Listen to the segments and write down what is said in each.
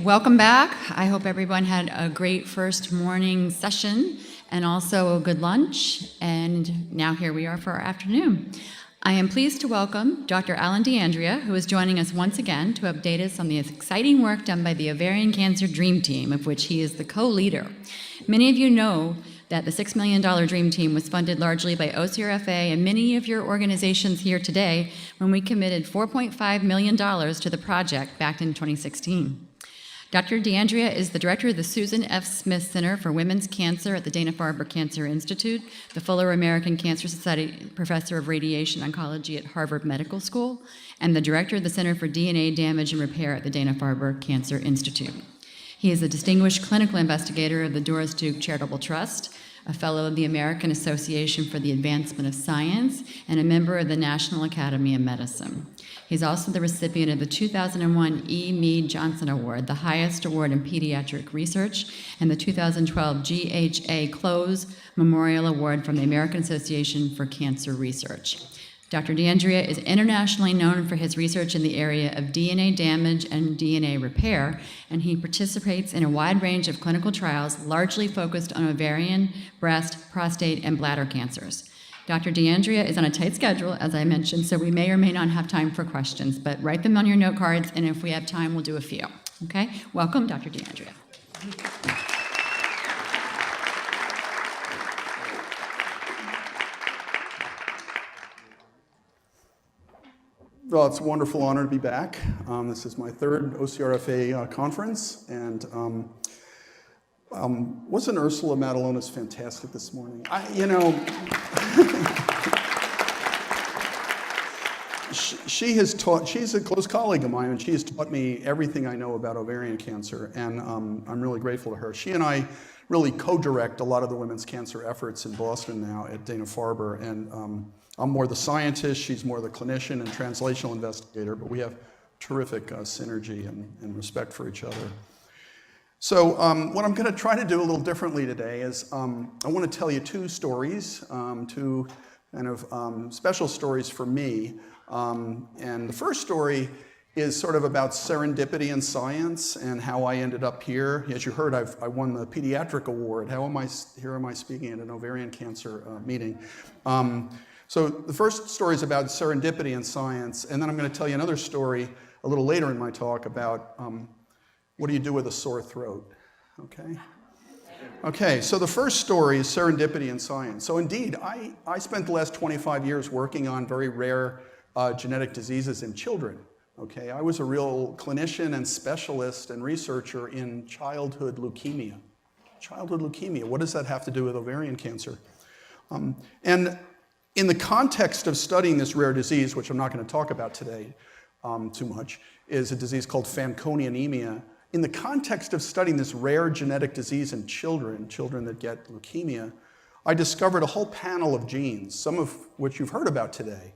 Welcome back. I hope everyone had a great first morning session and also a good lunch. And now here we are for our afternoon. I am pleased to welcome Dr. Alan D'Andrea, who is joining us once again to update us on the exciting work done by the Ovarian Cancer Dream Team, of which he is the co-leader. Many of you know that the $6 million Dream Team was funded largely by OCRFA and many of your organizations here today when we committed $4.5 million to the project back in 2016. Dr. D'Andrea is the director of the Susan F. Smith Center for Women's Cancer at the Dana-Farber Cancer Institute, the Fuller American Cancer Society Professor of Radiation Oncology at Harvard Medical School, and the director of the Center for DNA Damage and Repair at the Dana-Farber Cancer Institute. He is a distinguished clinical investigator of the Doris Duke Charitable Trust, a fellow of the American Association for the Advancement of Science, and a member of the National Academy of Medicine. He's also the recipient of the 2001 E. Mead Johnson Award, the highest award in pediatric research, and the 2012 GHA Close Memorial Award from the American Association for Cancer Research. Dr. D'Andrea is internationally known for his research in the area of DNA damage and DNA repair, and he participates in a wide range of clinical trials, largely focused on ovarian, breast, prostate, and bladder cancers. Dr. D'Andrea is on a tight schedule, as I mentioned, so we may or may not have time for questions, but write them on your note cards, and if we have time, we'll do a few. Okay? Welcome, Dr. D'Andrea. Well, it's a wonderful honor to be back. This is my third OCRFA conference, and wasn't Ursula Matalonis fantastic this morning? She has taught, she's a close colleague of mine, and she has taught me everything I know about ovarian cancer, and I'm really grateful to her. She and I really co-direct a lot of the women's cancer efforts in Boston now at Dana-Farber, and I'm more the scientist, she's more the clinician and translational investigator, but we have terrific synergy and respect for each other. So what I'm going to try to do a little differently today is I want to tell you two stories, two kind of special stories for me. And the first story is sort of about serendipity in science and how I ended up here. As you heard, I won the pediatric award. Here am I speaking at an ovarian cancer meeting. So the first story is about serendipity in science, and then I'm going to tell you another story a little later in my talk about what do you do with a sore throat, okay? Okay, so the first story is serendipity in science. So indeed, I spent the last 25 years working on very rare genetic diseases in children, okay? I was a real clinician and specialist and researcher in childhood leukemia. Childhood leukemia, what does that have to do with ovarian cancer? And in the context of studying this rare disease, which I'm not going to talk about today too much, is a disease called Fanconi anemia. In the context of studying this rare genetic disease in children that get leukemia, I discovered a whole panel of genes, some of which you've heard about today.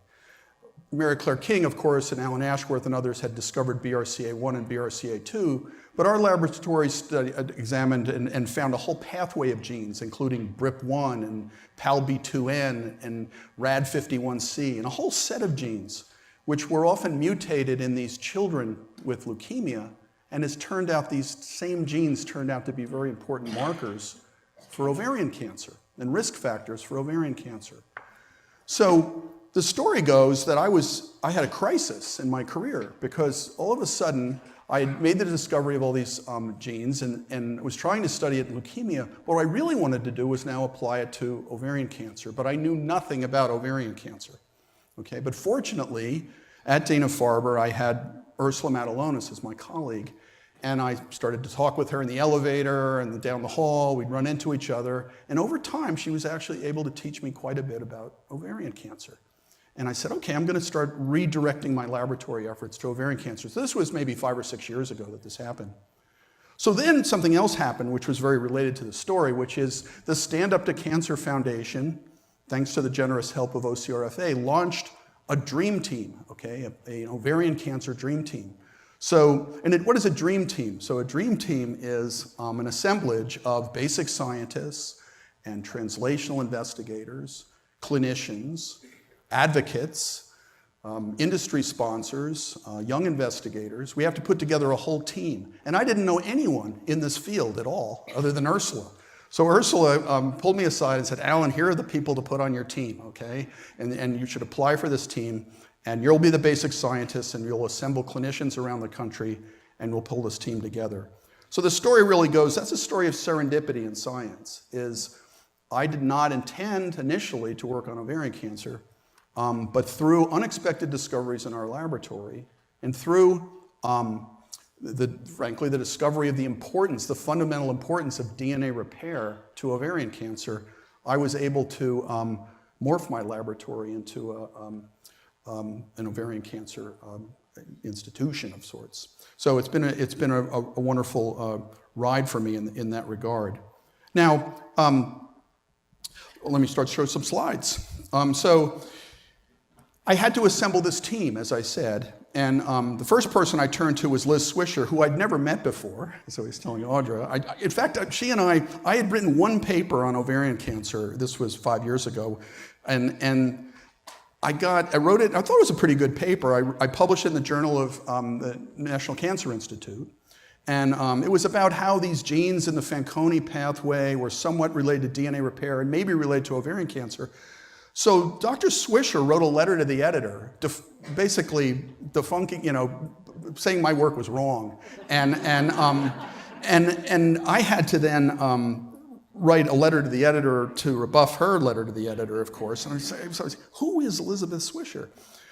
Mary Claire King, of course, and Alan Ashworth and others had discovered BRCA1 and BRCA2, but our laboratory examined and found a whole pathway of genes, including BRIP1 and PALB2N and RAD51C, and a whole set of genes, which were often mutated in these children with leukemia, and as turned out, these same genes turned out to be very important markers for ovarian cancer and risk factors for ovarian cancer. So the story goes that I had a crisis in my career because all of a sudden I had made the discovery of all these genes and was trying to study it in leukemia. What I really wanted to do was now apply it to ovarian cancer, but I knew nothing about ovarian cancer. Okay, but fortunately, at Dana-Farber, I had Ursula Matalonis as my colleague, and I started to talk with her in the elevator and down the hall. We'd run into each other, and over time, she was actually able to teach me quite a bit about ovarian cancer. And I said, okay, I'm going to start redirecting my laboratory efforts to ovarian cancer. So this was maybe 5 or 6 years ago that this happened. So then something else happened, which was very related to the story, which is the Stand Up to Cancer Foundation, thanks to the generous help of OCRFA, launched a dream team, okay, an ovarian cancer dream team. So, what is a dream team? So a dream team is an assemblage of basic scientists and translational investigators, clinicians, advocates, industry sponsors, young investigators. We have to put together a whole team. And I didn't know anyone in this field at all, other than Ursula. So Ursula pulled me aside and said, Alan, here are the people to put on your team, okay? And you should apply for this team, and you'll be the basic scientist, and you'll assemble clinicians around the country, and we'll pull this team together. So the story really goes, that's a story of serendipity in science, is I did not intend initially to work on ovarian cancer, but through unexpected discoveries in our laboratory, and through, frankly, the discovery of the fundamental importance of DNA repair to ovarian cancer, I was able to morph my laboratory into an ovarian cancer institution of sorts. So it's been a wonderful ride for me in that regard. Now, let me start to show some slides. So I had to assemble this team, as I said, and the first person I turned to was Liz Swisher, who I'd never met before, as I was telling Audra. In fact, she and I had written one paper on ovarian cancer. This was 5 years ago, and I wrote it. I thought it was a pretty good paper. I published it in the Journal of the National Cancer Institute, and it was about how these genes in the Fanconi pathway were somewhat related to DNA repair and maybe related to ovarian cancer. So Dr. Swisher wrote a letter to the editor, basically saying my work was wrong, and I had to then write a letter to the editor to rebuff her letter to the editor, of course. And I was, who is Elizabeth Swisher?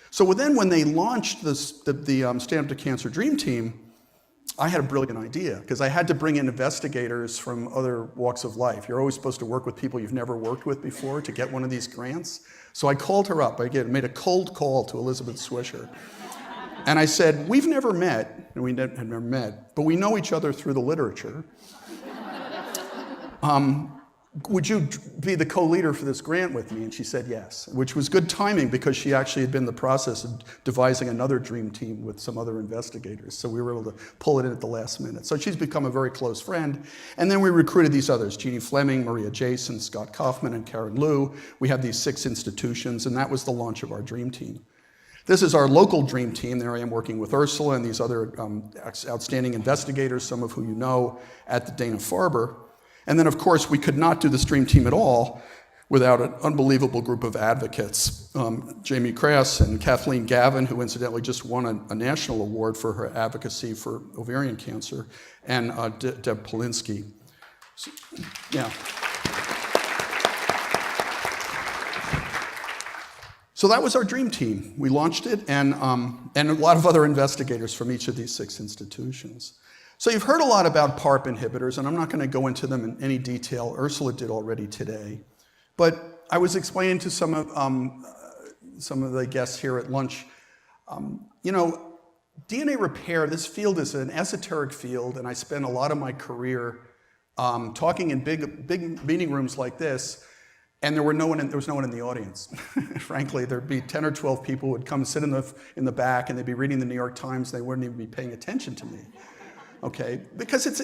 So then when they launched the Stand Up to Cancer Dream Team, I had a brilliant idea, because I had to bring in investigators from other walks of life. You're always supposed to work with people you've never worked with before to get one of these grants. So I called her up. I made a cold call to Elizabeth Swisher. And I said, we've never met, and we had never met, but we know each other through the literature. Would you be the co-leader for this grant with me? And she said yes, which was good timing, because she actually had been in the process of devising another dream team with some other investigators. So we were able to pull it in at the last minute. So she's become a very close friend. And then we recruited these others, Jeannie Fleming, Maria Jason, Scott Kaufman, and Karen Liu. We have these 6 institutions, and that was the launch of our dream team. This is our local dream team. There I am working with Ursula and these other outstanding investigators, some of who you know, at the Dana-Farber. And then, of course, we could not do the Dream Team at all without an unbelievable group of advocates. Jamie Krass and Kathleen Gavin, who incidentally just won a national award for her advocacy for ovarian cancer, and Deb Polinsky. So, yeah. So that was our dream team. We launched it, and a lot of other investigators from each of these 6 institutions. So you've heard a lot about PARP inhibitors, and I'm not going to go into them in any detail. Ursula did already today. But I was explaining to some of the guests here at lunch, DNA repair, this field is an esoteric field, and I spent a lot of my career talking in big meeting rooms like this, and there was no one in the audience. Frankly, there'd be 10 or 12 people who would come sit in the back, and they'd be reading the New York Times, and they wouldn't even be paying attention to me. Okay, because it's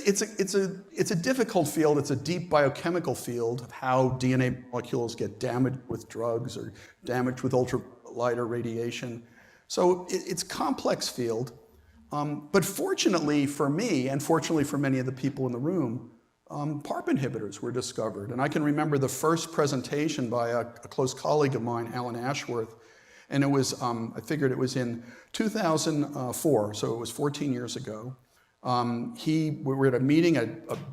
a difficult field. It's a deep biochemical field of how DNA molecules get damaged with drugs or damaged with ultraviolet or radiation. So it's a complex field. But fortunately for me, and fortunately for many of the people in the room, PARP inhibitors were discovered. And I can remember the first presentation by a close colleague of mine, Alan Ashworth, and it was, I figured it was in 2004, so it was 14 years ago. We were at a meeting, a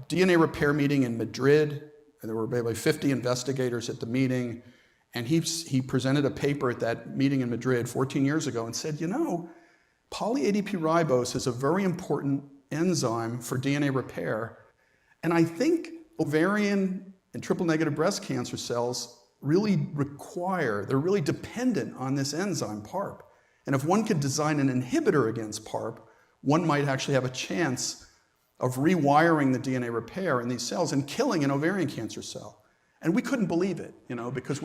DNA repair meeting in Madrid, and there were maybe 50 investigators at the meeting, and he presented a paper at that meeting in Madrid 14 years ago and said, poly-ADP ribose is a very important enzyme for DNA repair, and I think ovarian and triple-negative breast cancer cells they're really dependent on this enzyme, PARP. And if one could design an inhibitor against PARP, one might actually have a chance of rewiring the DNA repair in these cells and killing an ovarian cancer cell. And we couldn't believe it, because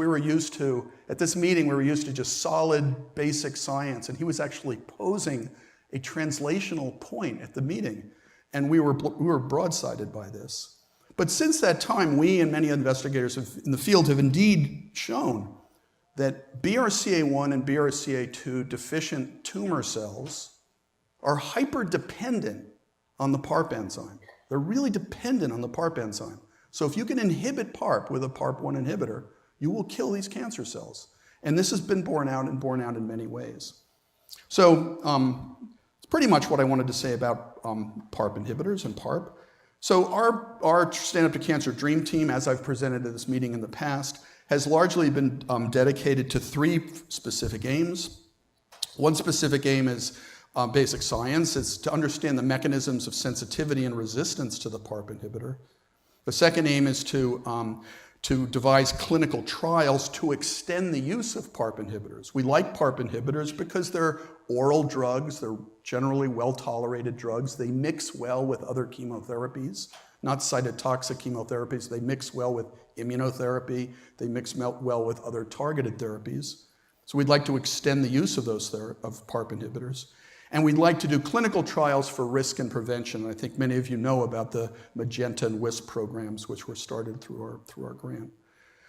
at this meeting, we were used to just solid, basic science, and he was actually posing a translational point at the meeting, and we were broadsided by this. But since that time, we and many investigators in the field have indeed shown that BRCA1 and BRCA2 deficient tumor cells are hyper-dependent on the PARP enzyme. They're really dependent on the PARP enzyme. So if you can inhibit PARP with a PARP1 inhibitor, you will kill these cancer cells. And this has been borne out in many ways. So it's pretty much what I wanted to say about PARP inhibitors and PARP. So our Stand Up to Cancer Dream Team, as I've presented at this meeting in the past, has largely been dedicated to 3 specific aims. One specific aim is basic science. It's to understand the mechanisms of sensitivity and resistance to the PARP inhibitor. The second aim is to devise clinical trials to extend the use of PARP inhibitors. We like PARP inhibitors because they're oral drugs, they're generally well-tolerated drugs, they mix well with other chemotherapies, not cytotoxic chemotherapies, they mix well with immunotherapy, they mix well with other targeted therapies. So we'd like to extend the use of those of PARP inhibitors. And we'd like to do clinical trials for risk and prevention. I think many of you know about the Magenta and WISP programs, which were started through our grant.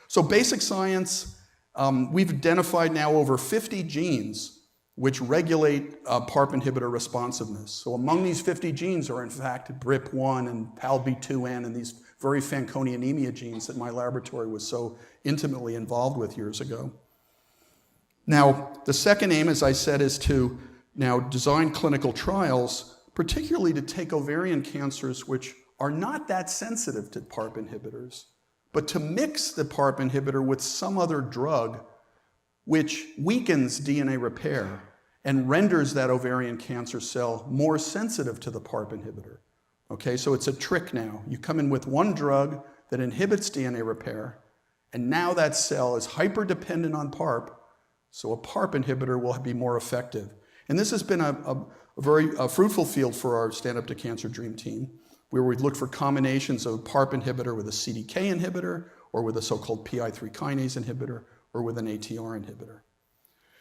So basic science, we've identified now over 50 genes which regulate PARP inhibitor responsiveness. So among these 50 genes are in fact BRIP1 and PALB2N and these very Fanconi anemia genes that my laboratory was so intimately involved with years ago. Now, the second aim, as I said, is to now design clinical trials, particularly to take ovarian cancers which are not that sensitive to PARP inhibitors, but to mix the PARP inhibitor with some other drug which weakens DNA repair and renders that ovarian cancer cell more sensitive to the PARP inhibitor. Okay, so it's a trick now. You come in with one drug that inhibits DNA repair, and now that cell is hyper-dependent on PARP, so a PARP inhibitor will be more effective. And this has been a very fruitful field for our Stand Up to Cancer Dream Team, where we've looked for combinations of PARP inhibitor with a CDK inhibitor, or with a so-called PI3 kinase inhibitor, or with an ATR inhibitor.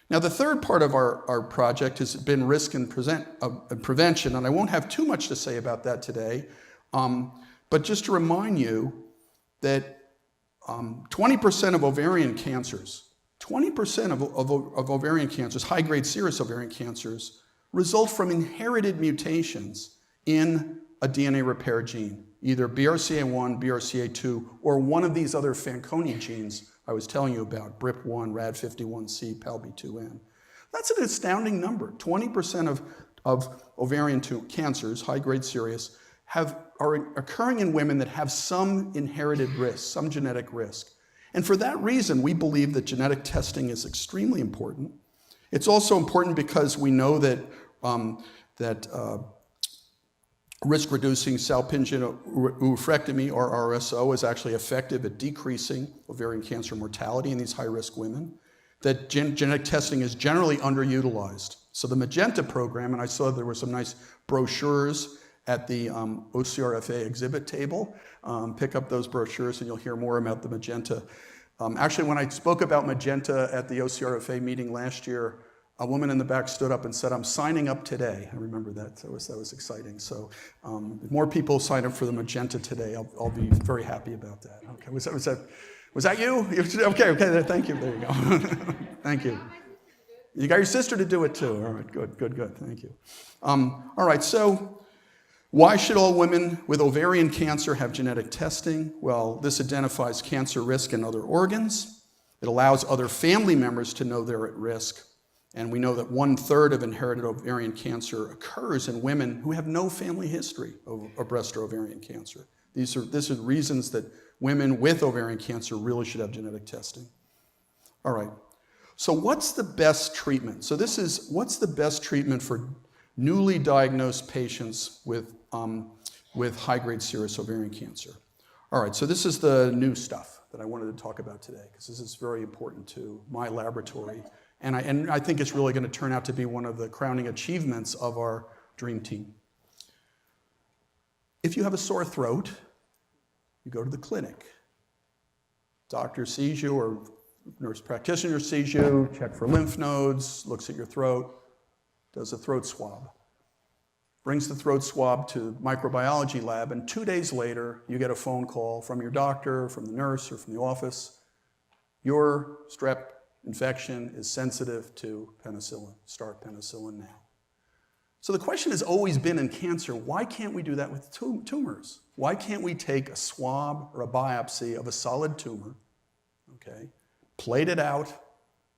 Now, the third part of our project has been risk and prevention, and I won't have too much to say about that today, but just to remind you that 20% of ovarian cancers, 20% of ovarian cancers, high-grade serous ovarian cancers, result from inherited mutations in a DNA repair gene, either BRCA1, BRCA2, or one of these other Fanconi genes I was telling you about, BRIP1, RAD51C, PALB2N. That's an astounding number. 20% of ovarian cancers, high-grade serous, are occurring in women that have some inherited risk, some genetic risk. And for that reason, we believe that genetic testing is extremely important. It's also important because we know that risk-reducing salpingo oophorectomy, or RSO, is actually effective at decreasing ovarian cancer mortality in these high-risk women, that genetic testing is generally underutilized. So the Magenta program, and I saw there were some nice brochures at the OCRFA exhibit table. Pick up those brochures and you'll hear more about the Magenta. Actually, when I spoke about Magenta at the OCRFA meeting last year, a woman in the back stood up and said, "I'm signing up today." I remember that. That was exciting. So if more people sign up for the Magenta today, I'll be very happy about that. Okay, was that you? Okay, thank you. There you go. Thank you. You got your sister to do it too. All right, good, thank you. All right, so why should all women with ovarian cancer have genetic testing? Well, this identifies cancer risk in other organs. It allows other family members to know they're at risk. And we know that 1/3 of inherited ovarian cancer occurs in women who have no family history of breast or ovarian cancer. These are reasons that women with ovarian cancer really should have genetic testing. All right, so what's the best treatment? So what's the best treatment for newly diagnosed patients with high-grade serous ovarian cancer? All right, so this is the new stuff that I wanted to talk about today, because this is very important to my laboratory. And I think it's really going to turn out to be one of the crowning achievements of our dream team. If you have a sore throat, you go to the clinic. Doctor sees you, or nurse practitioner sees you, check for lymph nodes, looks at your throat, does a throat swab. Brings the throat swab to microbiology lab, and 2 days later, you get a phone call from your doctor, from the nurse, or from the office. Your strep infection is sensitive to penicillin. Start penicillin now. So the question has always been in cancer, why can't we do that with tumors? Why can't we take a swab or a biopsy of a solid tumor, okay, plate it out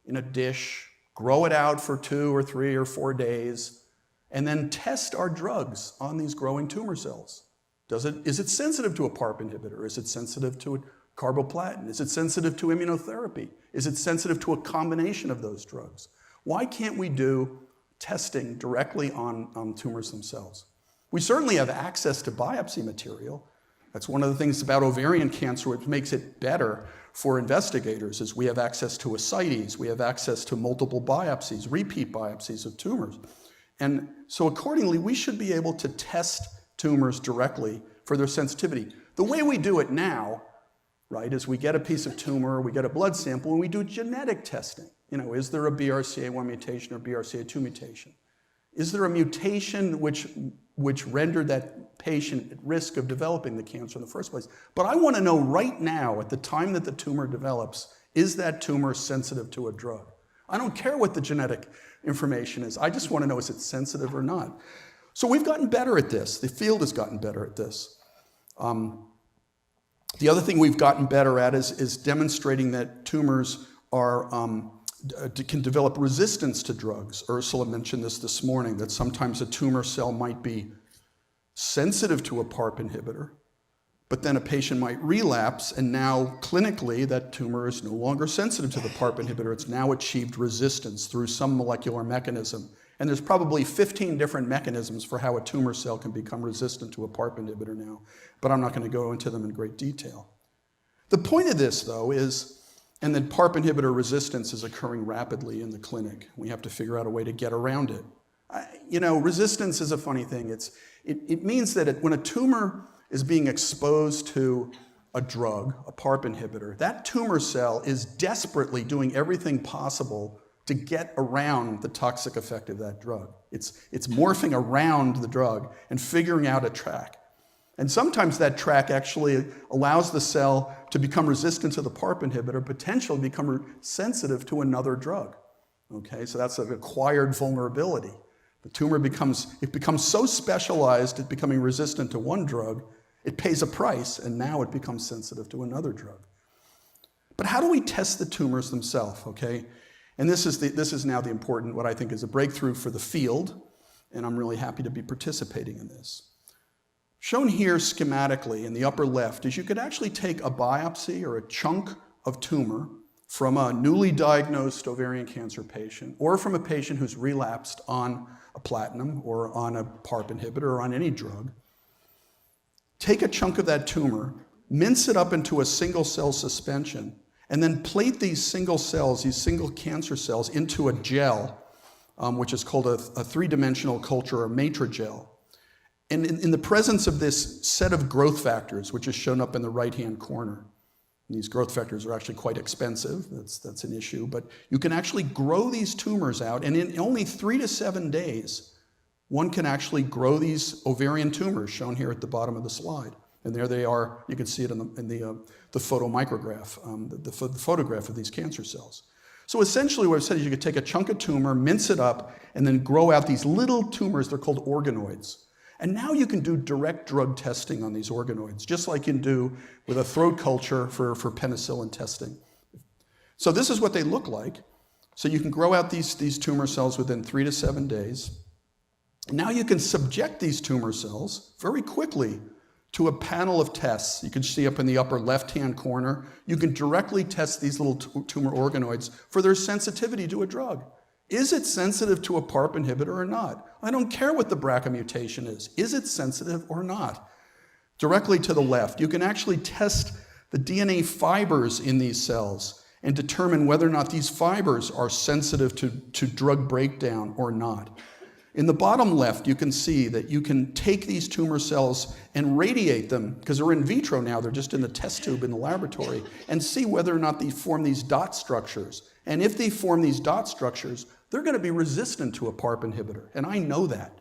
in a dish, grow it out for 2 or 3 or 4 days, and then test our drugs on these growing tumor cells? Is it sensitive to a PARP inhibitor? Is it sensitive to a carboplatin? Is it sensitive to immunotherapy? Is it sensitive to a combination of those drugs? Why can't we do testing directly on tumors themselves? We certainly have access to biopsy material. That's one of the things about ovarian cancer which makes it better for investigators, is we have access to ascites, we have access to multiple biopsies, repeat biopsies of tumors. And so accordingly, we should be able to test tumors directly for their sensitivity. The way we do it now, right, is we get a piece of tumor, we get a blood sample, and we do genetic testing. You know, is there a BRCA1 mutation or BRCA2 mutation? Is there a mutation which rendered that patient at risk of developing the cancer in the first place? But I want to know right now, at the time that the tumor develops, is that tumor sensitive to a drug? I don't care what the genetic information is. I just want to know, is it sensitive or not? So we've gotten better at this. The field has gotten better at this. The other thing we've gotten better at is demonstrating that tumors can develop resistance to drugs. Ursula mentioned this morning, that sometimes a tumor cell might be sensitive to a PARP inhibitor, but then a patient might relapse, and now clinically that tumor is no longer sensitive to the PARP inhibitor. It's now achieved resistance through some molecular mechanism. And there's probably 15 different mechanisms for how a tumor cell can become resistant to a PARP inhibitor now, but I'm not going to go into them in great detail. The point of this, though, is, and that PARP inhibitor resistance is occurring rapidly in the clinic. We have to figure out a way to get around it. Resistance is a funny thing. It means that when a tumor is being exposed to a drug, a PARP inhibitor, that tumor cell is desperately doing everything possible to get around the toxic effect of that drug. It's morphing around the drug and figuring out a track. And sometimes that track actually allows the cell to become resistant to the PARP inhibitor, potentially become sensitive to another drug. Okay, so that's an acquired vulnerability. The tumor becomes so specialized at becoming resistant to one drug, it pays a price, and now it becomes sensitive to another drug. But how do we test the tumors themselves, okay? And this is now the important, what I think is a breakthrough for the field, and I'm really happy to be participating in this. Shown here schematically in the upper left is you could actually take a biopsy or a chunk of tumor from a newly diagnosed ovarian cancer patient, or from a patient who's relapsed on a platinum or on a PARP inhibitor or on any drug. Take a chunk of that tumor, mince it up into a single cell suspension, and then plate these single cells, these single cancer cells, into a gel, which is called a three-dimensional culture or matrigel. And in the presence of this set of growth factors, which is shown up in the right-hand corner, and these growth factors are actually quite expensive, that's an issue, but you can actually grow these tumors out, and in only 3 to 7 days, one can actually grow these ovarian tumors, shown here at the bottom of the slide. And there they are, you can see it in the photomicrograph, the photograph of these cancer cells. So essentially what I've said is you could take a chunk of tumor, mince it up, and then grow out these little tumors, they're called organoids. And now you can do direct drug testing on these organoids, just like you can do with a throat culture for penicillin testing. So this is what they look like. So you can grow out these tumor cells within 3 to 7 days. Now you can subject these tumor cells very quickly to a panel of tests. You can see up in the upper left-hand corner, you can directly test these little tumor organoids for their sensitivity to a drug. Is it sensitive to a PARP inhibitor or not? I don't care what the BRCA mutation is. Is it sensitive or not? Directly to the left, you can actually test the DNA fibers in these cells and determine whether or not these fibers are sensitive to drug breakdown or not. In the bottom left, you can see that you can take these tumor cells and radiate them, because they're in vitro now, they're just in the test tube in the laboratory, and see whether or not they form these dot structures. And if they form these dot structures, they're going to be resistant to a PARP inhibitor, and I know that.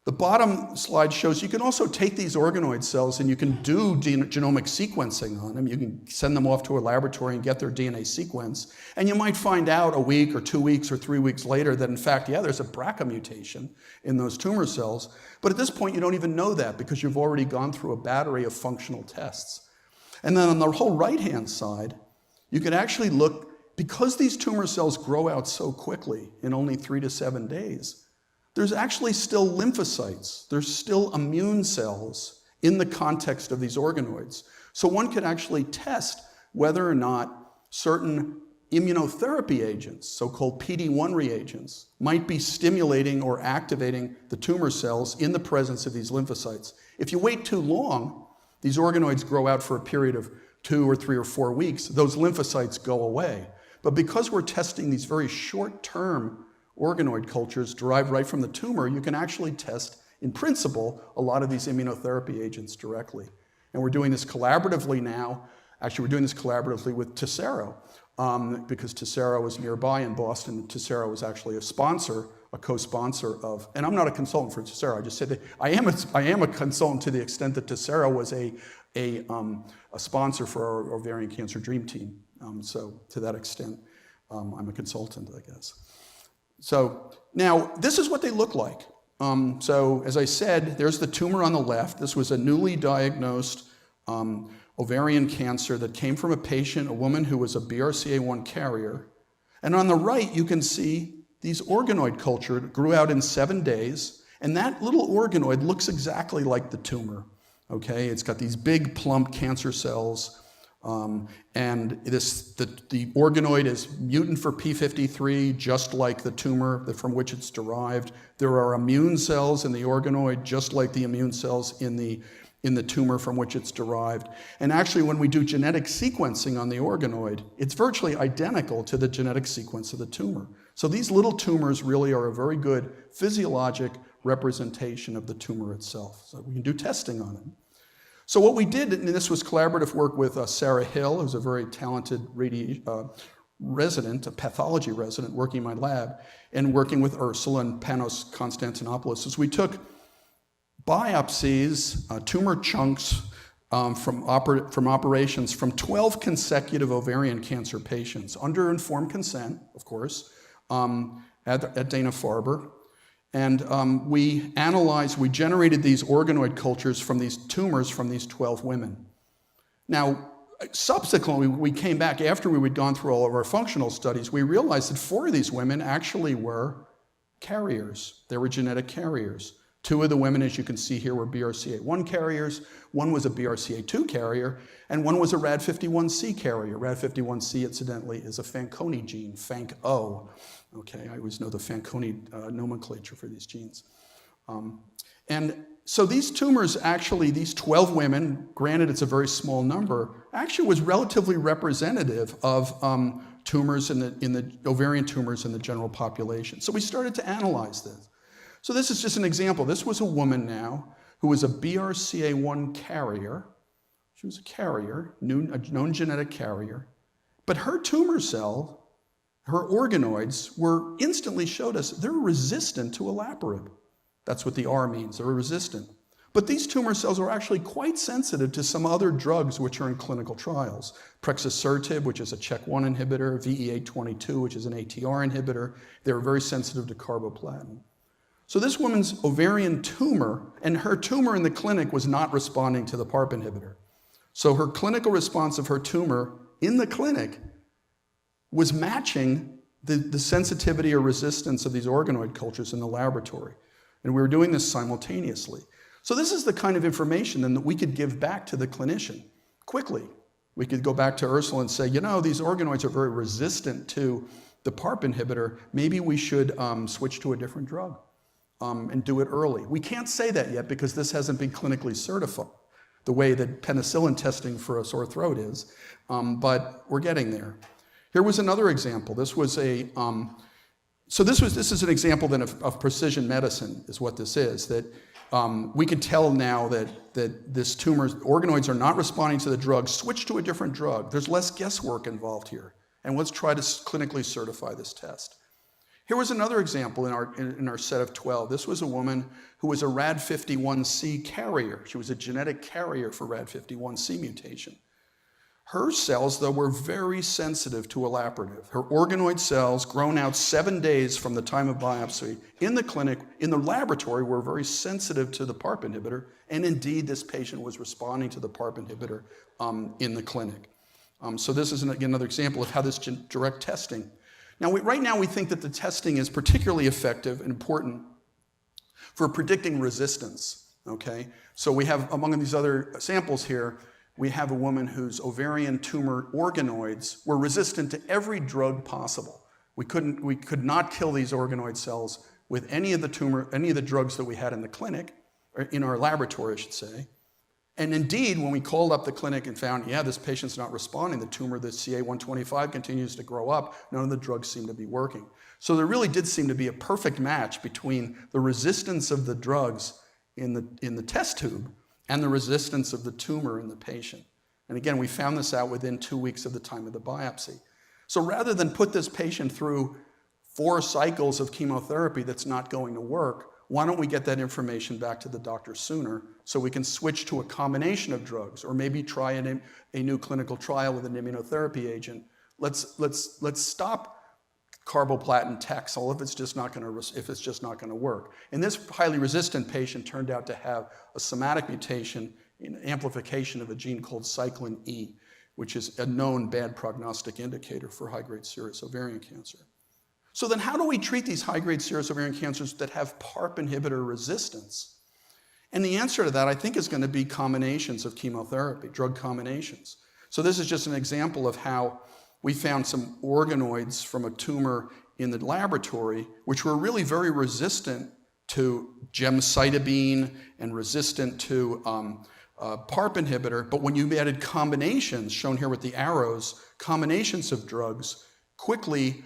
The bottom slide shows you can also take these organoid cells and you can do genomic sequencing on them. You can send them off to a laboratory and get their DNA sequence. And you might find out a week or 2 weeks or 3 weeks later that in fact, yeah, there's a BRCA mutation in those tumor cells. But at this point, you don't even know that because you've already gone through a battery of functional tests. And then on the whole right-hand side, you can actually look, because these tumor cells grow out so quickly in only 3 to 7 days, there's actually still lymphocytes. There's still immune cells in the context of these organoids. So one could actually test whether or not certain immunotherapy agents, so-called PD-1 reagents, might be stimulating or activating the tumor cells in the presence of these lymphocytes. If you wait too long, these organoids grow out for a period of 2 or 3 or 4 weeks, those lymphocytes go away. But because we're testing these very short-term organoid cultures derived right from the tumor, you can actually test, in principle, a lot of these immunotherapy agents directly. And we're doing this collaboratively now. Actually, we're doing this collaboratively with Tesaro, because Tesaro is nearby in Boston. Tesaro was actually a sponsor, a co-sponsor of, and I'm not a consultant for Tesaro, I just said that I am a consultant to the extent that Tesaro was a sponsor for our Ovarian Cancer Dream Team. So to that extent, I'm a consultant, I guess. So now, this is what they look like. So as I said, there's the tumor on the left. This was a newly diagnosed ovarian cancer that came from a patient, a woman who was a BRCA1 carrier. And on the right, you can see these organoid culture grew out in 7 days. And that little organoid looks exactly like the tumor. Okay, it's got these big plump cancer cells. And the organoid is mutant for P53, just like the tumor from which it's derived. There are immune cells in the organoid, just like the immune cells in the tumor from which it's derived. And actually, when we do genetic sequencing on the organoid, it's virtually identical to the genetic sequence of the tumor. So these little tumors really are a very good physiologic representation of the tumor itself. So we can do testing on it. So what we did, and this was collaborative work with Sarah Hill, who's a very talented resident, a pathology resident working in my lab, and working with Ursula and Panos Konstantinopoulos, is we took biopsies, tumor chunks from operations from 12 consecutive ovarian cancer patients, under informed consent, of course, at Dana-Farber. And we generated these organoid cultures from these tumors from these 12 women. Now, subsequently, we came back after we had gone through all of our functional studies, we realized that 4 of these women actually were carriers. They were genetic carriers. 2 of the women, as you can see here, were BRCA1 carriers. 1 was a BRCA2 carrier, and 1 was a RAD51C carrier. RAD51C, incidentally, is a Fanconi gene, FANC-O. Okay, I always know the Fanconi nomenclature for these genes. And so these tumors actually, these 12 women, granted it's a very small number, actually was relatively representative of tumors in the ovarian tumors in the general population. So we started to analyze this. So this is just an example. This was a woman now who was a BRCA1 carrier. She was a carrier, a known genetic carrier. But her tumor cell, her organoids, instantly showed us they're resistant to olaparib. That's what the R means, they're resistant. But these tumor cells are actually quite sensitive to some other drugs which are in clinical trials. Prexasertib, which is a CHEK1 inhibitor, VE822, which is an ATR inhibitor. They're very sensitive to carboplatin. So this woman's ovarian tumor, and her tumor in the clinic was not responding to the PARP inhibitor. So her clinical response of her tumor in the clinic was matching the sensitivity or resistance of these organoid cultures in the laboratory. And we were doing this simultaneously. So this is the kind of information then that we could give back to the clinician quickly. We could go back to Ursula and say, you know, these organoids are very resistant to the PARP inhibitor. Maybe we should switch to a different drug and do it early. We can't say that yet because this hasn't been clinically certified the way that penicillin testing for a sore throat is, but we're getting there. Here was another example. This was this is an example then of precision medicine is what this is, that we can tell now that this tumor, organoids are not responding to the drug, switch to a different drug. There's less guesswork involved here. And let's try to clinically certify this test. Here was another example in our set of 12. This was a woman who was a RAD51C carrier. She was a genetic carrier for RAD51C mutation. Her cells, though, were very sensitive to olaparib. Her organoid cells, grown out 7 days from the time of biopsy, in the clinic, in the laboratory, were very sensitive to the PARP inhibitor, and indeed this patient was responding to the PARP inhibitor in the clinic. So this is, again, another example of how this direct testing. Now, right now we think that the testing is particularly effective and important for predicting resistance, okay? So we have, among these other samples here, we have a woman whose ovarian tumor organoids were resistant to every drug possible. We could not kill these organoid cells with any of the drugs that we had in the clinic, or in our laboratory, I should say. And indeed, when we called up the clinic and found, yeah, this patient's not responding, the tumor, the CA125 continues to grow up, none of the drugs seem to be working. So there really did seem to be a perfect match between the resistance of the drugs in the test tube and the resistance of the tumor in the patient. And again, we found this out within 2 weeks of the time of the biopsy. So rather than put this patient through 4 cycles of chemotherapy that's not going to work, why don't we get that information back to the doctor sooner so we can switch to a combination of drugs, or maybe try a new clinical trial with an immunotherapy agent. Let's stop carboplatin Taxol if it's just not going to work. And this highly resistant patient turned out to have a somatic mutation in amplification of a gene called cyclin E, which is a known bad prognostic indicator for high-grade serous ovarian cancer. So then how do we treat these high-grade serous ovarian cancers that have PARP inhibitor resistance? And the answer to that, I think, is going to be combinations of chemotherapy, drug combinations. So this is just an example of how we found some organoids from a tumor in the laboratory, which were really very resistant to gemcitabine and resistant to PARP inhibitor. But when you added combinations, shown here with the arrows, combinations of drugs quickly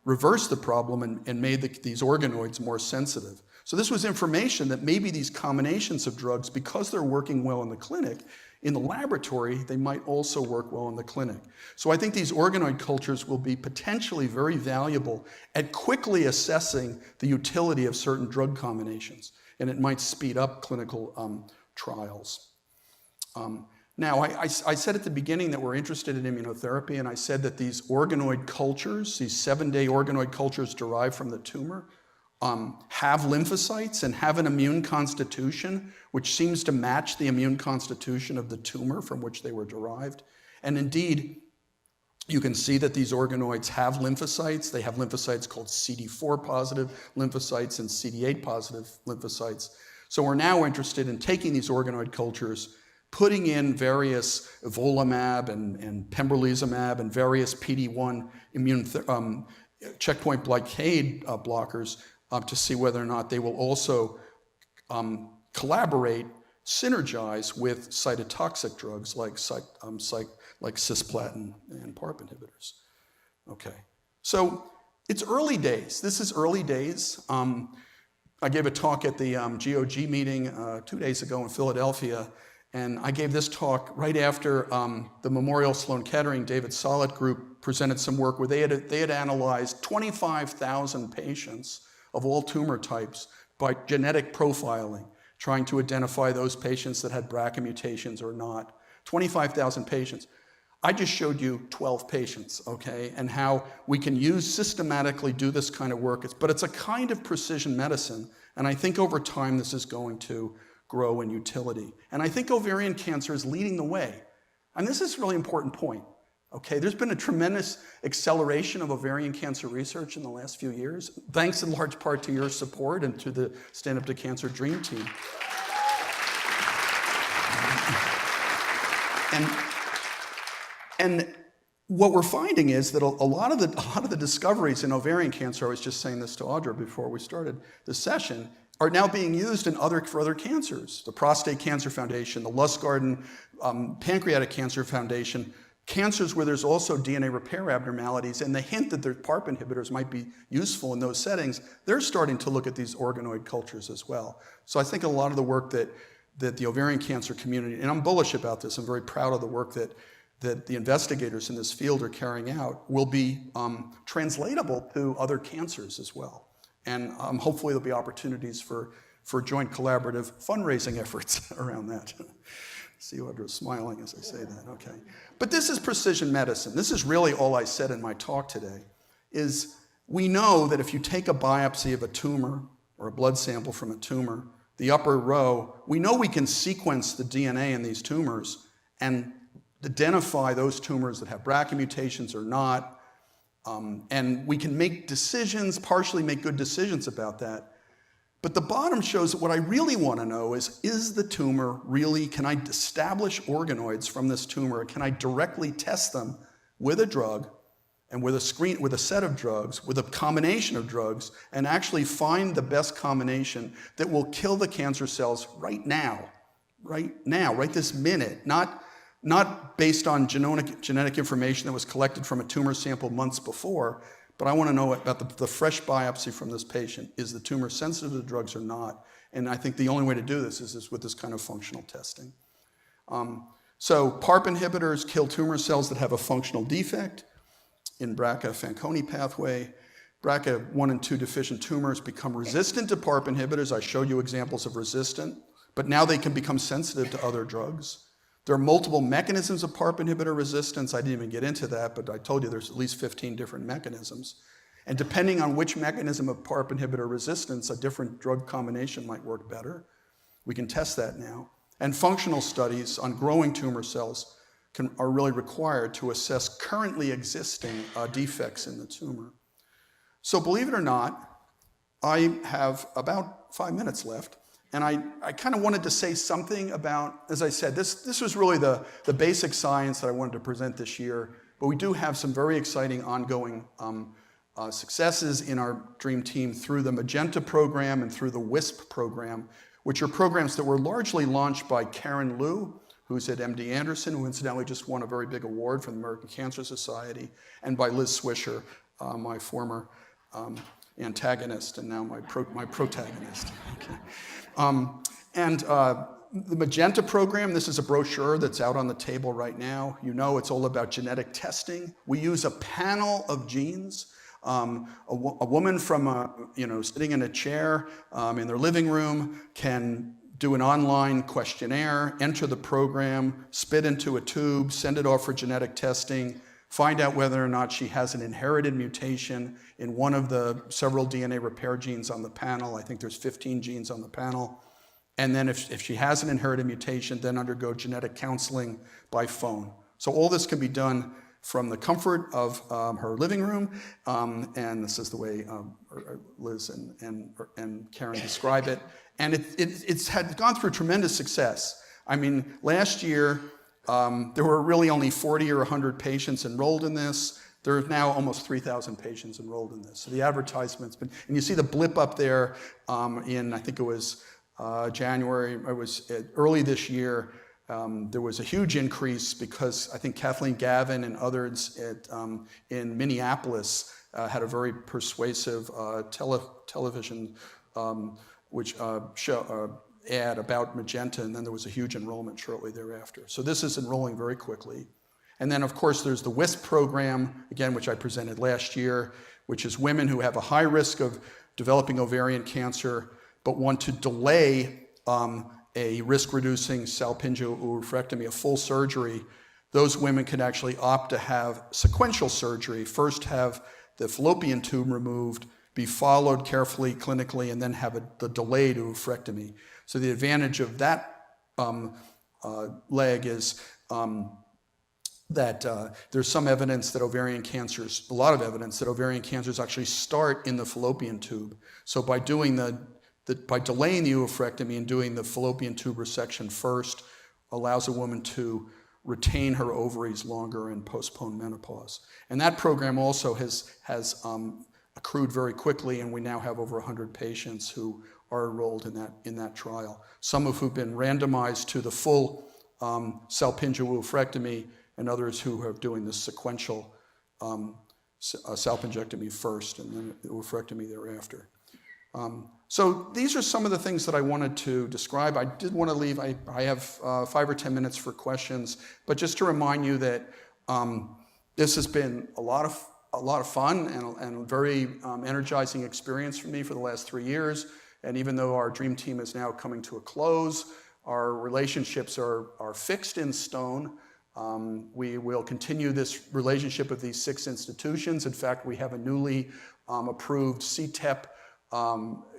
reversed the problem and made these organoids more sensitive. So this was information that maybe these combinations of drugs, because they're working well in the clinic, in the laboratory, they might also work well in the clinic. So I think these organoid cultures will be potentially very valuable at quickly assessing the utility of certain drug combinations, and it might speed up clinical trials. Now, I said at the beginning that we're interested in immunotherapy, and I said that these organoid cultures, these 7-day organoid cultures derived from the tumor, have lymphocytes and have an immune constitution which seems to match the immune constitution of the tumor from which they were derived. And indeed, you can see that these organoids have lymphocytes. They have lymphocytes called CD4 positive lymphocytes and CD8 positive lymphocytes. So we're now interested in taking these organoid cultures, putting in various evolumab and pembrolizumab and various PD-1 immune checkpoint blockade blockers to see whether or not they will also collaborate, synergize with cytotoxic drugs like cisplatin and PARP inhibitors. Okay, so it's early days. This is early days. I gave a talk at the GOG meeting 2 days ago in Philadelphia, and I gave this talk right after the Memorial Sloan Kettering David Solit group presented some work where they had analyzed 25,000 patients of all tumor types by genetic profiling, trying to identify those patients that had BRCA mutations or not. 25,000 patients. I just showed you 12 patients, okay, and how we can systematically do this kind of work. But it's a kind of precision medicine, and I think over time this is going to grow in utility. And I think ovarian cancer is leading the way. And this is a really important point. Okay, there's been a tremendous acceleration of ovarian cancer research in the last few years, thanks in large part to your support and to the Stand Up to Cancer Dream Team. And what we're finding is that a lot of the discoveries in ovarian cancer, I was just saying this to Audra before we started the session, are now being used for other cancers. The Prostate Cancer Foundation, the Lustgarten Pancreatic Cancer Foundation, cancers where there's also DNA repair abnormalities, and the hint that their PARP inhibitors might be useful in those settings, they're starting to look at these organoid cultures as well. So I think a lot of the work that the ovarian cancer community, and I'm bullish about this, I'm very proud of the work that that the investigators in this field are carrying out will be translatable to other cancers as well. And hopefully there'll be opportunities for joint collaborative fundraising efforts around that. See Audra smiling as I say that, okay. But this is precision medicine. This is really all I said in my talk today, is we know that if you take a biopsy of a tumor or a blood sample from a tumor, the upper row, we know we can sequence the DNA in these tumors and identify those tumors that have BRCA mutations or not, and we can make decisions, partially make good decisions about that. But the bottom shows that what I really want to know is the tumor really, can I establish organoids from this tumor? Can I directly test them with a drug and with a set of drugs, with a combination of drugs, and actually find the best combination that will kill the cancer cells right now, right this minute, not based on genetic information that was collected from a tumor sample months before, but I want to know about the fresh biopsy from this patient. Is the tumor sensitive to the drugs or not? And I think the only way to do this is with this kind of functional testing. So PARP inhibitors kill tumor cells that have a functional defect in BRCA-Fanconi pathway. BRCA1 and 2 deficient tumors become resistant to PARP inhibitors. I showed you examples of resistant, but now they can become sensitive to other drugs. There are multiple mechanisms of PARP inhibitor resistance. I didn't even get into that, but I told you there's at least 15 different mechanisms. And depending on which mechanism of PARP inhibitor resistance, a different drug combination might work better. We can test that now. And functional studies on growing tumor cells are really required to assess currently existing defects in the tumor. So believe it or not, I have about 5 minutes left. And I kind of wanted to say something about, as I said, this was really the basic science that I wanted to present this year, but we do have some very exciting ongoing successes in our DREAM team through the Magenta program and through the WISP program, which are programs that were largely launched by Karen Liu, who's at MD Anderson, who incidentally just won a very big award from the American Cancer Society, and by Liz Swisher, my former antagonist and now my protagonist. Okay. The Magenta program, this is a brochure that's out on the table right now. You know it's all about genetic testing. We use a panel of genes. A woman from, sitting in a chair in their living room can do an online questionnaire, enter the program, spit into a tube, send it off for genetic testing, find out whether or not she has an inherited mutation in one of the several DNA repair genes on the panel. I think there's 15 genes on the panel. And then if she has an inherited mutation, then undergo genetic counseling by phone. So all this can be done from the comfort of her living room, and this is the way Liz and Karen describe it. And it's had gone through tremendous success. I mean, last year, there were really only 40 or 100 patients enrolled in this. There are now almost 3,000 patients enrolled in this. So the advertisement's been, and you see the blip up there in, I think it was January, it was early this year. There was a huge increase because I think Kathleen Gavin and others in Minneapolis had a very persuasive television ad about Magenta, and then there was a huge enrollment shortly thereafter. So this is enrolling very quickly. And then, of course, there's the WISP program, again, which I presented last year, which is women who have a high risk of developing ovarian cancer but want to delay a risk-reducing salpingo-oophorectomy, a full surgery. Those women can actually opt to have sequential surgery, first have the fallopian tube removed, be followed carefully clinically, and then have the delayed oophorectomy. So the advantage of that leg is that there's some evidence that ovarian cancers, a lot of evidence that ovarian cancers actually start in the fallopian tube. So by doing by delaying the oophorectomy and doing the fallopian tube resection first allows a woman to retain her ovaries longer and postpone menopause. And that program also has accrued very quickly, and we now have over 100 patients who are enrolled in that trial, some of who've been randomized to the full salpingo-oophorectomy, and others who are doing the sequential salpingectomy first and then the oophorectomy thereafter. So these are some of the things that I wanted to describe. I did want to leave, I have 5 or 10 minutes for questions, but just to remind you that this has been a lot of fun and very energizing experience for me for the last 3 years. And even though our dream team is now coming to a close, our relationships are fixed in stone. We will continue this relationship with these 6 institutions. In fact, we have a newly approved CTEP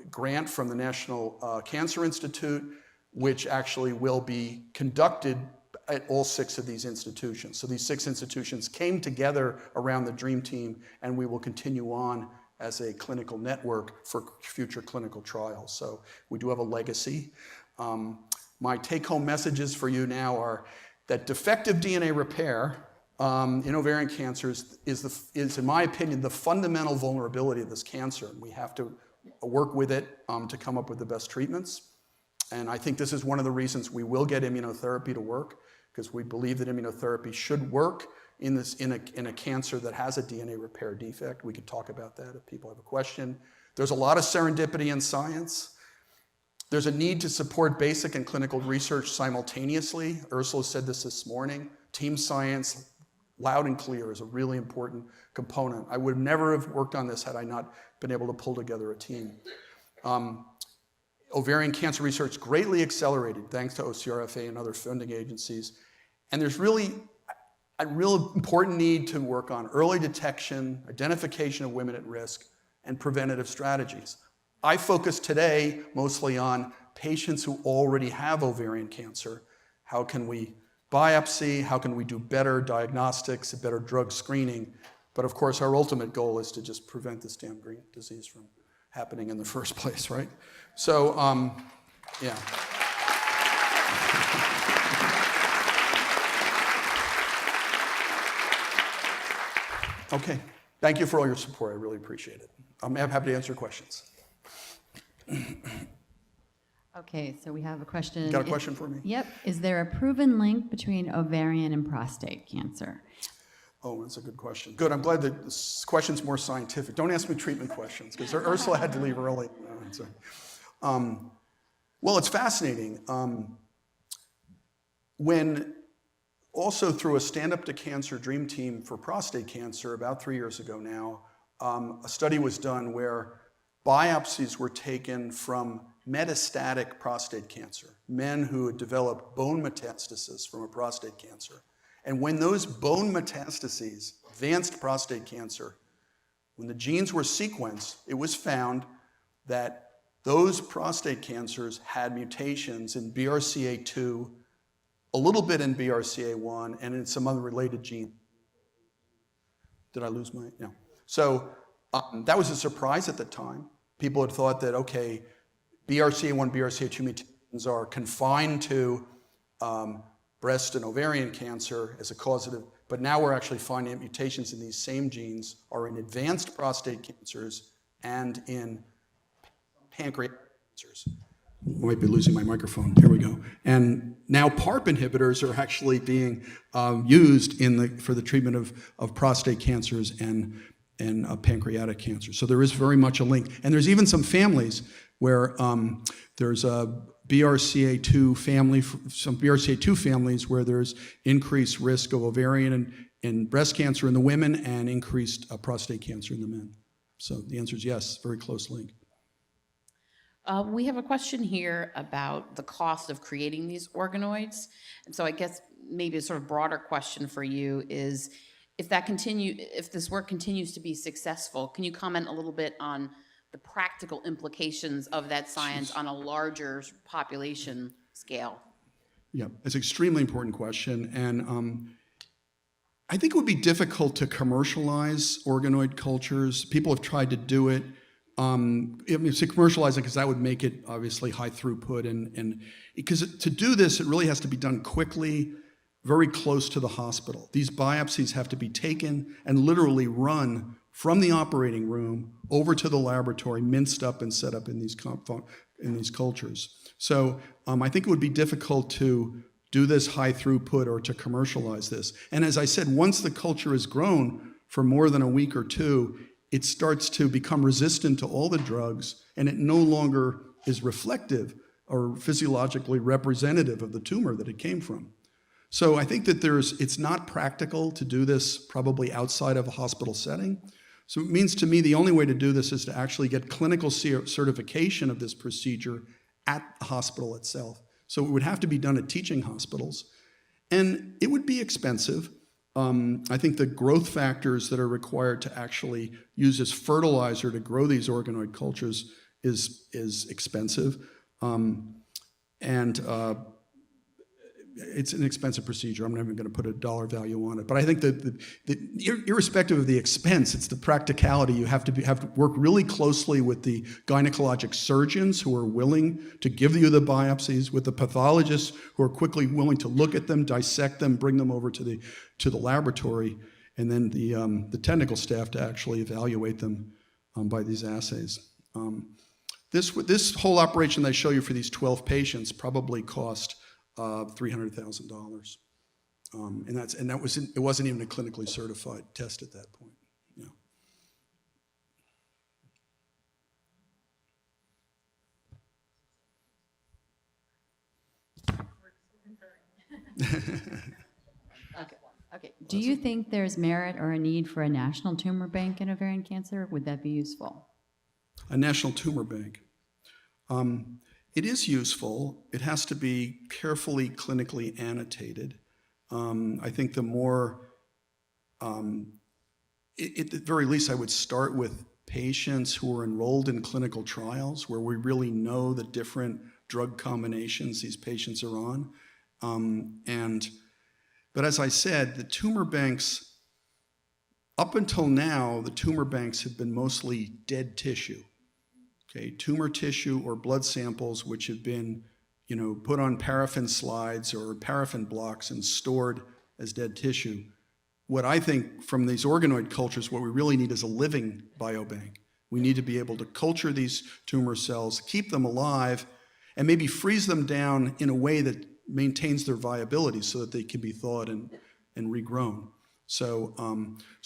grant from the National Cancer Institute, which actually will be conducted at all 6 of these institutions. So these 6 institutions came together around the dream team, and we will continue on as a clinical network for future clinical trials. So we do have a legacy. My take-home messages for you now are that defective DNA repair in ovarian cancers is, in my opinion, the fundamental vulnerability of this cancer. And we have to work with it to come up with the best treatments. And I think this is one of the reasons we will get immunotherapy to work, because we believe that immunotherapy should work in a cancer that has a DNA repair defect. We could talk about that if people have a question. There's a lot of serendipity in science. There's a need to support basic and clinical research simultaneously. Ursula said this morning. Team science, loud and clear, is a really important component. I would never have worked on this had I not been able to pull together a team. Ovarian cancer research greatly accelerated thanks to OCRFA and other funding agencies. And there's really a real important need to work on early detection, identification of women at risk, and preventative strategies. I focus today mostly on patients who already have ovarian cancer. How can we biopsy? How can we do better diagnostics, better drug screening? But of course, our ultimate goal is to just prevent this damn green disease from happening in the first place, right? So, yeah. Okay, thank you for all your support. I really appreciate it. I'm happy to answer questions. Okay, so we have a question. You got a question for me? Yep. Is there a proven link between ovarian and prostate cancer? Oh, that's a good question. Good, I'm glad that this question's more scientific. Don't ask me treatment questions, because Ursula had to leave early. Well, it's fascinating. When also through a Stand Up to Cancer Dream Team for prostate cancer about 3 years ago now, a study was done where biopsies were taken from metastatic prostate cancer, men who had developed bone metastasis from a prostate cancer. And when those bone metastases, advanced prostate cancer, when the genes were sequenced, it was found that those prostate cancers had mutations in BRCA2, a little bit in BRCA1, and in some other related gene. Did I lose my? No. So that was a surprise at the time. People had thought that, okay, BRCA1, BRCA2 mutations are confined to breast and ovarian cancer as a causative, but now we're actually finding that mutations in these same genes are in advanced prostate cancers and in pancreatic cancers. I might be losing my microphone. There we go. And now PARP inhibitors are actually being used for the treatment of prostate cancers and pancreatic cancer. So there is very much a link. And there's even some families where there's a BRCA2 family, some BRCA2 families where there's increased risk of ovarian and breast cancer in the women and increased prostate cancer in the men. So the answer is yes, very close link. We have a question here about the cost of creating these organoids. And so I guess maybe a sort of broader question for you is, if this work continues to be successful, can you comment a little bit on the practical implications of that science on a larger population scale? Yeah, it's an extremely important question. And I think it would be difficult to commercialize organoid cultures. People have tried to do it. To commercialize it, because that would make it obviously high throughput. And because to do this, it really has to be done quickly, very close to the hospital. These biopsies have to be taken and literally run from the operating room over to the laboratory, minced up and set up in these cultures. So I think it would be difficult to do this high throughput or to commercialize this. And as I said, once the culture is grown for more than a week or two, it starts to become resistant to all the drugs, and it no longer is reflective or physiologically representative of the tumor that it came from. So I think that it's not practical to do this probably outside of a hospital setting. So it means to me the only way to do this is to actually get clinical certification of this procedure at the hospital itself. So it would have to be done at teaching hospitals, and it would be expensive. I think the growth factors that are required to actually use as fertilizer to grow these organoid cultures is expensive, and it's an expensive procedure. I'm not even going to put a dollar value on it, but I think that irrespective of the expense, it's the practicality. You have to work really closely with the gynecologic surgeons who are willing to give you the biopsies, with the pathologists who are quickly willing to look at them, dissect them, bring them over to the laboratory, and then the technical staff to actually evaluate them by these assays. This whole operation that I show you for these 12 patients probably cost $300,000, and it wasn't even a clinically certified test at that point. Okay. Do you think there's merit or a need for a national tumor bank in ovarian cancer? Would that be useful? A national tumor bank. It is useful. It has to be carefully clinically annotated. I think the more, at the very least, I would start with patients who are enrolled in clinical trials where we really know the different drug combinations these patients are on. But as I said, the tumor banks, up until now, the tumor banks have been mostly dead tissue. Okay, tumor tissue or blood samples which have been, put on paraffin slides or paraffin blocks and stored as dead tissue. What I think from these organoid cultures, what we really need is a living biobank. We need to be able to culture these tumor cells, keep them alive, and maybe freeze them down in a way that maintains their viability so that they can be thawed and regrown. So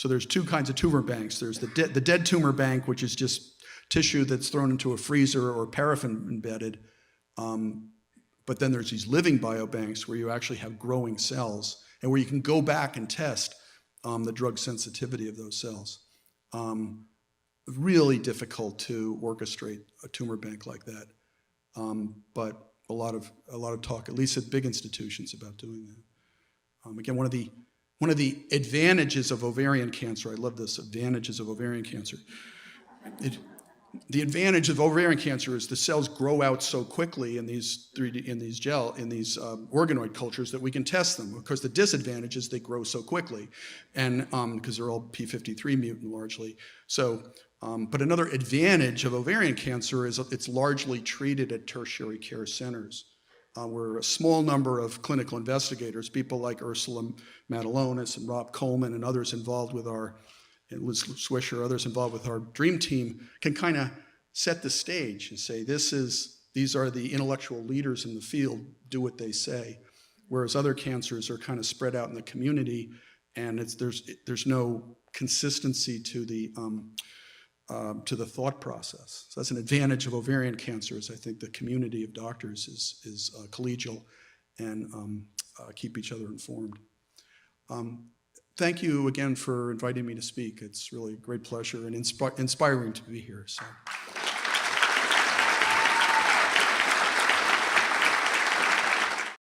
there's two kinds of tumor banks. There's the dead tumor bank, which is just tissue that's thrown into a freezer or paraffin embedded. But then there's these living biobanks where you actually have growing cells and where you can go back and test the drug sensitivity of those cells. Really difficult to orchestrate a tumor bank like that. But a lot of talk, at least at big institutions, about doing that. Again, one of the advantages of ovarian cancer, I love this, advantages of ovarian cancer. The advantage of ovarian cancer is the cells grow out so quickly in these organoid cultures that we can test them. Of course, the disadvantage is they grow so quickly, and because they're all p53 mutant largely. So, but another advantage of ovarian cancer is it's largely treated at tertiary care centers. We're a small number of clinical investigators, people like Ursula Matalonis and Rob Coleman and others involved with and Liz Swisher, others involved with our dream team, can kind of set the stage and say, these are the intellectual leaders in the field, do what they say. Whereas other cancers are kind of spread out in the community, and there's no consistency to the thought process. So that's an advantage of ovarian cancer, is I think the community of doctors is collegial and keep each other informed. Thank you again for inviting me to speak. It's really a great pleasure and inspiring to be here. So.